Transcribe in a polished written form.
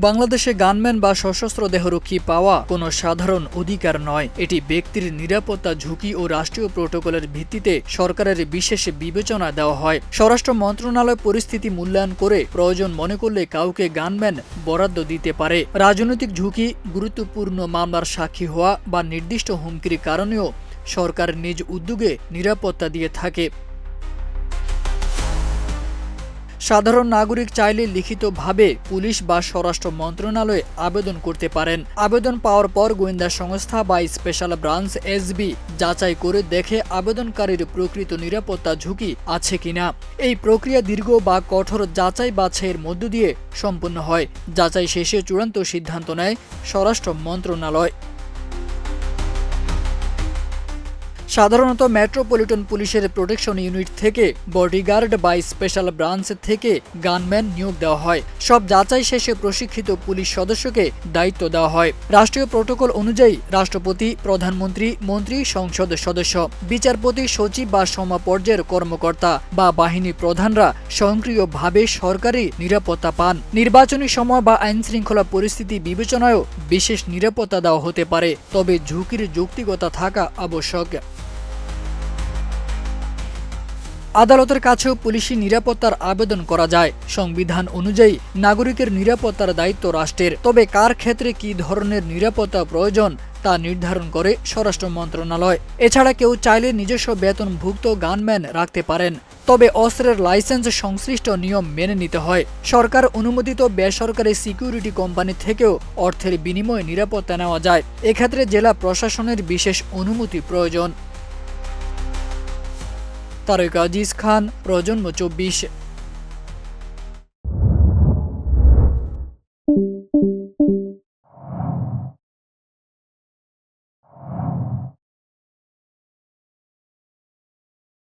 বাংলাদেশে গানম্যান বা সশস্ত্র দেহরক্ষী পাওয়া কোনো সাধারণ অধিকার নয়। এটি ব্যক্তির নিরাপত্তা ঝুঁকি ও রাষ্ট্রীয় প্রোটোকলের ভিত্তিতে সরকারের বিশেষ বিবেচনা দেওয়া হয়। স্বরাষ্ট্র মন্ত্রণালয় পরিস্থিতি মূল্যায়ন করে প্রয়োজন মনে করলে কাউকে গানম্যান বরাদ্দ দিতে পারে। রাজনৈতিক ঝুঁকি, গুরুত্বপূর্ণ মামলার সাক্ষী হওয়া বা নির্দিষ্ট হুমকির কারণেও সরকার নিজ উদ্যোগে নিরাপত্তা দিয়ে থাকে। সাধারণ নাগরিক চাইলে লিখিতভাবে পুলিশ বা স্বরাষ্ট্র মন্ত্রণালয়ে আবেদন করতে পারেন। আবেদন পাওয়ার পর গোয়েন্দা সংস্থা বা স্পেশাল ব্রাঞ্চ এসবি যাচাই করে দেখে আবেদনকারীর প্রকৃত নিরাপত্তা ঝুঁকি আছে কিনা। এই প্রক্রিয়া দীর্ঘ বা কঠোর যাচাই বাছাইয়ের মধ্য দিয়ে সম্পন্ন হয়। যাচাই শেষে চূড়ান্ত সিদ্ধান্ত নেয় স্বরাষ্ট্র মন্ত্রণালয়। সাধারণত মেট্রোপলিটন পুলিশের প্রোটেকশন ইউনিট থেকে, বডিগার্ড বা স্পেশাল ব্রাঞ্চ থেকে গানম্যান নিয়োগ দেওয়া হয়। সব যাচাই শেষে প্রশিক্ষিত পুলিশ সদস্যকে দায়িত্ব দেওয়া হয়। রাষ্ট্রীয় প্রোটোকল অনুযায়ী রাষ্ট্রপতি, প্রধানমন্ত্রী, মন্ত্রী, সংসদ সদস্য, বিচারপতি, সচিব বা সমপর্যায়ের কর্মকর্তা বা বাহিনী প্রধানরা স্বয়ংক্রিয়ভাবে সরকারি নিরাপত্তা পান। নির্বাচনী সময় বা আইনশৃঙ্খলা পরিস্থিতি বিবেচনায়ও বিশেষ নিরাপত্তা দেওয়া হতে পারে, তবে ঝুঁকির যৌক্তিকতা থাকা আবশ্যক। আদালতের কাছেও পুলিশি নিরাপত্তার আবেদন করা যায়। সংবিধান অনুযায়ী নাগরিকের নিরাপত্তার দায়িত্ব রাষ্ট্রের, তবে কার ক্ষেত্রে কী ধরনের নিরাপত্তা প্রয়োজন তা নির্ধারণ করে স্বরাষ্ট্র মন্ত্রণালয়। এছাড়া কেউ চাইলে নিজস্ব বেতনভুক্ত গানম্যান রাখতে পারেন, তবে অস্ত্রের লাইসেন্স সংশ্লিষ্ট নিয়ম মেনে নিতে হয়। সরকার অনুমোদিত বেসরকারি সিকিউরিটি কোম্পানি থেকেও অর্থের বিনিময়ে নিরাপত্তা নেওয়া যায়। এক্ষেত্রে জেলা প্রশাসনের বিশেষ অনুমতি প্রয়োজন। তারেক আজিজ খান, প্রজন্ম 24।